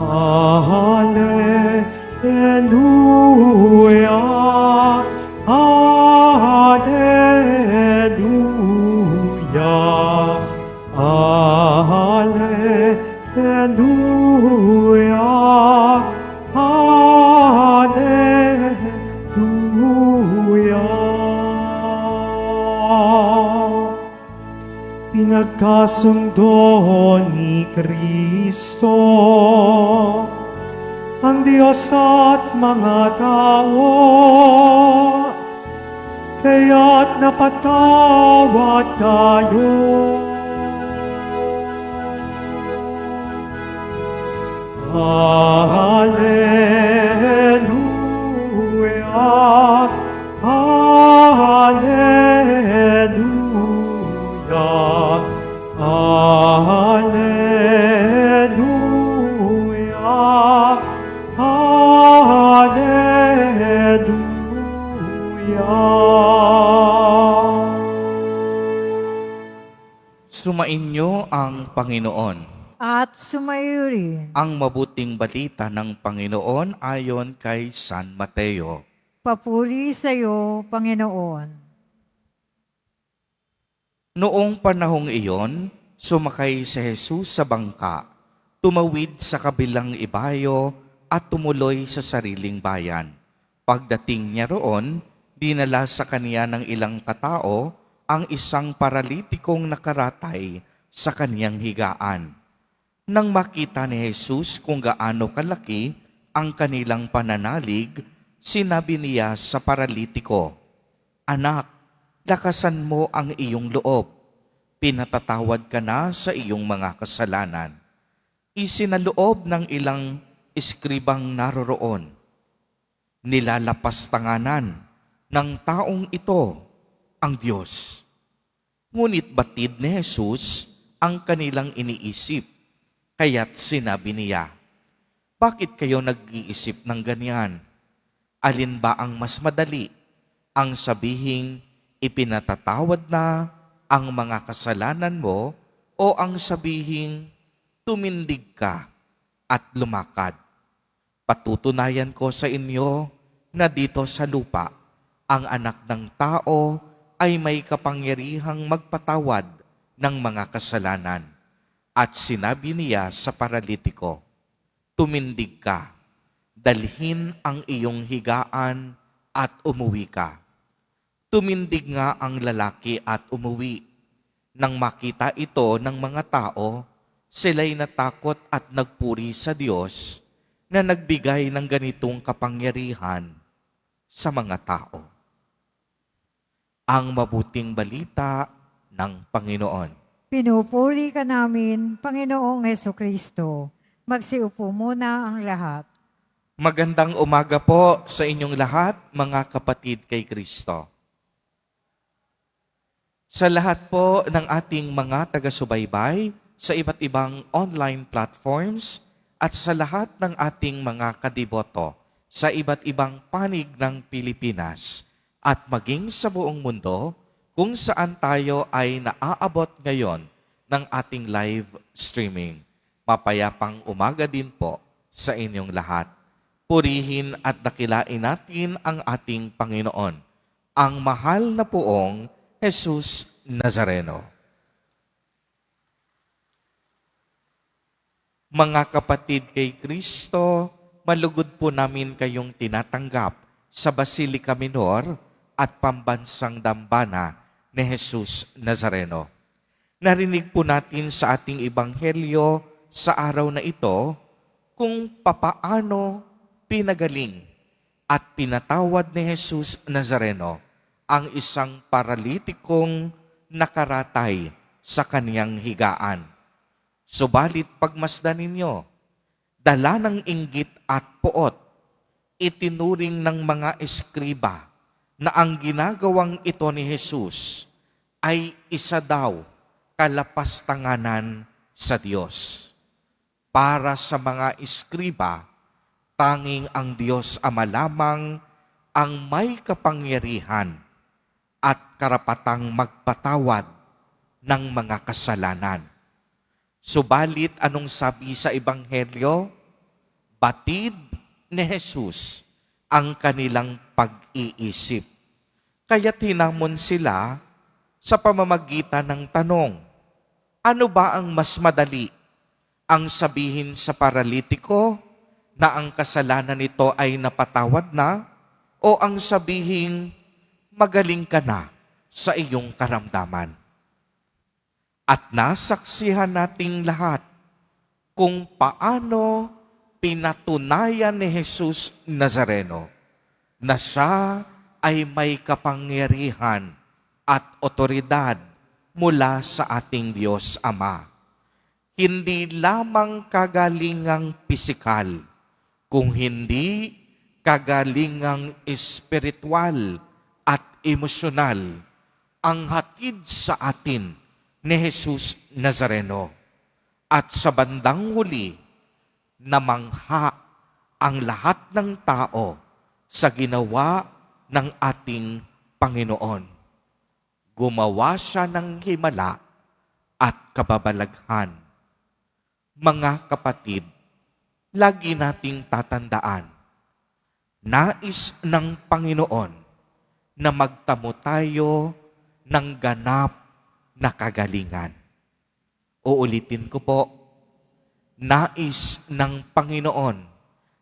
Alleluia, Alleluia, Alleluia, Alleluia. Pinagkasundo ni Kristo ang Diyos at mga tao, kaya't napatawad tayo. Alleluia, Alleluia, Alleluia, Alleluia. Sumainyo ang Panginoon. At sumayo rin. Ang mabuting balita ng Panginoon ayon kay San Mateo. Papuri sa iyo, Panginoon. Noong panahong iyon, sumakay si Jesus sa bangka, tumawid sa kabilang ibayo at tumuloy sa sariling bayan. Pagdating niya roon, dinala sa kaniya ng ilang katao ang isang paralitikong nakaratay sa kaniyang higaan. Nang makita ni Jesus kung gaano kalaki ang kanilang pananalig, sinabi niya sa paralitiko, "Anak, lakasan mo ang iyong loob. Pinatatawad ka na sa iyong mga kasalanan." Isinaloob ng ilang eskribang naroroon. Nilalapastanganan ng taong ito ang Diyos. Ngunit batid ni Jesus ang kanilang iniisip. Kaya't sinabi niya, "Bakit kayo nag-iisip ng ganyan? Alin ba ang mas madali? Ang sabihing ipinatatawad na ang mga kasalanan mo o ang sabihing tumindig ka at lumakad? Patutunayan ko sa inyo na dito sa lupa, ang anak ng tao ay may kapangyarihang magpatawad ng mga kasalanan." At sinabi niya sa paralitiko, "Tumindig ka, dalhin ang iyong higaan at umuwi ka." Tumindig nga ang lalaki at umuwi. Nang makita ito ng mga tao, sila'y natakot at nagpuri sa Diyos na nagbigay ng ganitong kapangyarihan sa mga tao. Ang mabuting balita ng Panginoon. Pinupuri ka namin, Panginoong Hesukristo. Magsiupo muna ang lahat. Magandang umaga po sa inyong lahat, mga kapatid kay Kristo. Sa lahat po ng ating mga taga-subaybay sa iba't ibang online platforms at sa lahat ng ating mga kadiboto sa iba't ibang panig ng Pilipinas at maging sa buong mundo kung saan tayo ay naaabot ngayon ng ating live streaming. Mapayapang umaga din po sa inyong lahat. Purihin at dakilain natin ang ating Panginoon, ang mahal na poong Jesus Nazareno. Mga kapatid kay Kristo, malugod po namin kayong tinatanggap sa Basilica Minor at Pambansang Dambana ni Jesus Nazareno. Narinig po natin sa ating ebanghelyo sa araw na ito kung papaano pinagaling at pinatawad ni Jesus Nazareno ang isang paralitikong nakaratay sa kaniyang higaan. Subalit pagmasdan ninyo, dala ng inggit at poot, itinuring ng mga eskriba na ang ginagawang ito ni Jesus ay isa daw kalapastanganan sa Diyos. Para sa mga eskriba, tanging ang Diyos Ama lamang ang may kapangyarihan at karapatang magpatawad ng mga kasalanan. Subalit anong sabi sa ebanghelyo? batid ni Jesus ang kanilang pag-iisip. Kaya't hinamon sila sa pamamagitan ng tanong, ano ba ang mas madali? Ang sabihin sa paralitiko na ang kasalanan nito ay napatawad na, o ang sabihin, magaling ka na sa iyong karamdaman? At nasaksihan nating lahat kung paano pinatunayan ni Jesus Nazareno na siya ay may kapangyarihan at otoridad mula sa ating Diyos Ama. Hindi lamang kagalingang pisikal, kung hindi kagalingang espiritual at emosyonal ang hatid sa atin ni Jesus Nazareno. At sa bandang huli, namangha ang lahat ng tao sa ginawa ng ating Panginoon. Gumawa siya ng himala at kababalaghan. Mga kapatid, lagi nating tatandaan, nais ng Panginoon na magtamo tayo ng ganap na kagalingan. Uulitin ko po, nais ng Panginoon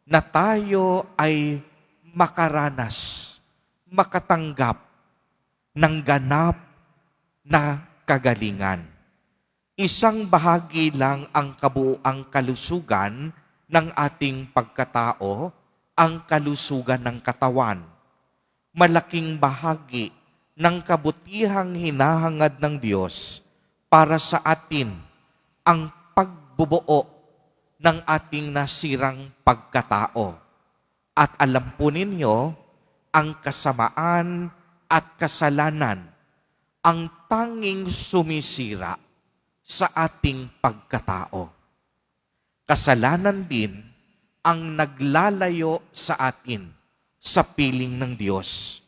na tayo ay makaranas, makatanggap ng ganap na kagalingan. Isang bahagi lang ang kabuuang kalusugan ng ating pagkatao, ang kalusugan ng katawan. Malaking bahagi ng kabutihang hinahangad ng Diyos para sa atin ang pagbubuo ng ating nasirang pagkatao. At alam po ninyo, ang kasamaan at kasalanan ang tanging sumisira sa ating pagkatao. Kasalanan din ang naglalayo sa atin sa piling ng Diyos.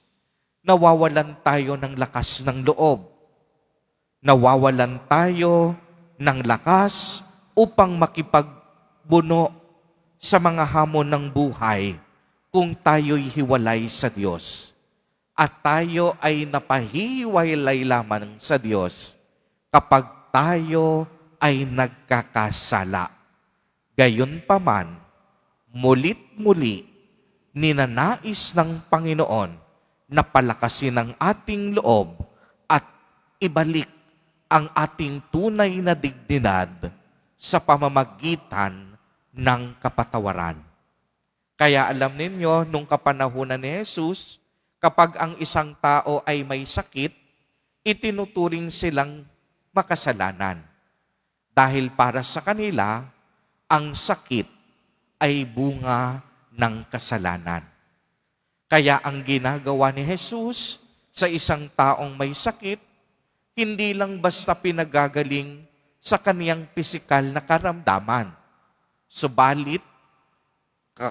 Nawawalan tayo ng lakas ng loob. Nawawalan tayo ng lakas upang makipagbuno sa mga hamon ng buhay kung tayo'y hiwalay sa Diyos. At tayo ay napahiwalay lamang sa Diyos kapag tayo ay nagkakasala. Gayunpaman, mulit-muli, ninanais ng Panginoon na palakasin ang ating loob at ibalik ang ating tunay na dignidad sa pamamagitan ng kapatawaran. Kaya alam ninyo, nung kapanahunan ni Jesus, kapag ang isang tao ay may sakit, itinuturing silang makasalanan. Dahil para sa kanila, ang sakit ay bunga ng kasalanan. Kaya ang ginagawa ni Jesus sa isang taong may sakit, hindi lang basta pinagagaling sa kaniyang pisikal na karamdaman, subalit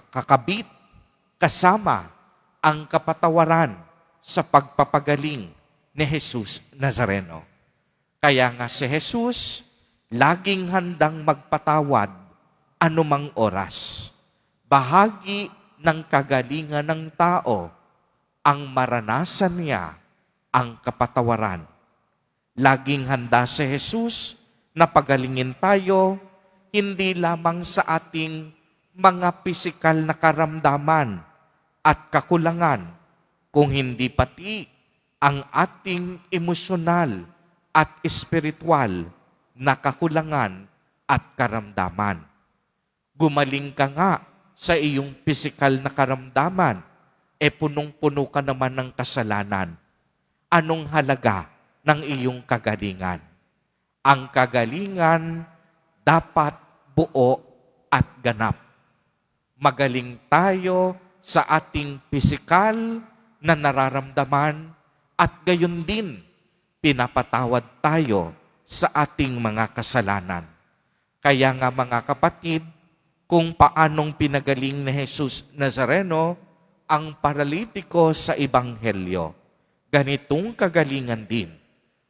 kakabit kasama ang kapatawaran sa pagpapagaling ni Jesus Nazareno. Kaya nga si Jesus, laging handang magpatawad anumang oras. Bahagi ng kagalingan ng tao ang maranasan niya ang kapatawaran. Laging handa si Jesus na pagalingin tayo, hindi lamang sa ating mga pisikal na karamdaman at kakulangan, kung hindi pati ang ating emosyonal at espiritual na kakulangan at karamdaman. Gumaling ka nga sa iyong pisikal na karamdaman, punong-puno ka naman ng kasalanan. Anong halaga ng iyong kagalingan? Ang kagalingan dapat buo at ganap. Magaling tayo sa ating pisikal na nararamdaman at gayon din pinapatawad tayo sa ating mga kasalanan. Kaya nga mga kapatid, kung paanong pinagaling ni Jesus Nazareno ang paralitiko sa Ebanghelyo, ganitong kagalingan din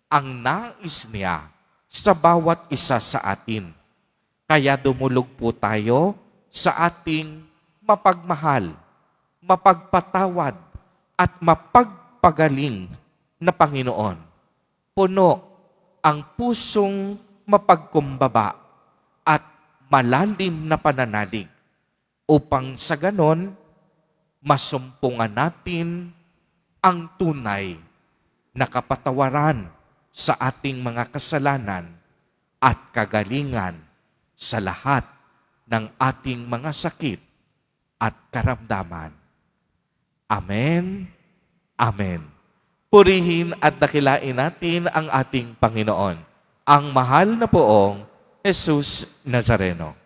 ang nais niya sa bawat isa sa atin. Kaya dumulog po tayo sa ating mapagmahal, mapagpatawad, at mapagpagaling na Panginoon. Puno ang pusong mapagkumbaba at malalim na pananalig upang sa ganon, masumpungan natin ang tunay na kapatawaran sa ating mga kasalanan at kagalingan sa lahat ng ating mga sakit at karamdaman. Amen. Amen. Purihin at dakilain natin ang ating Panginoon, ang mahal na poong Jesus Nazareno.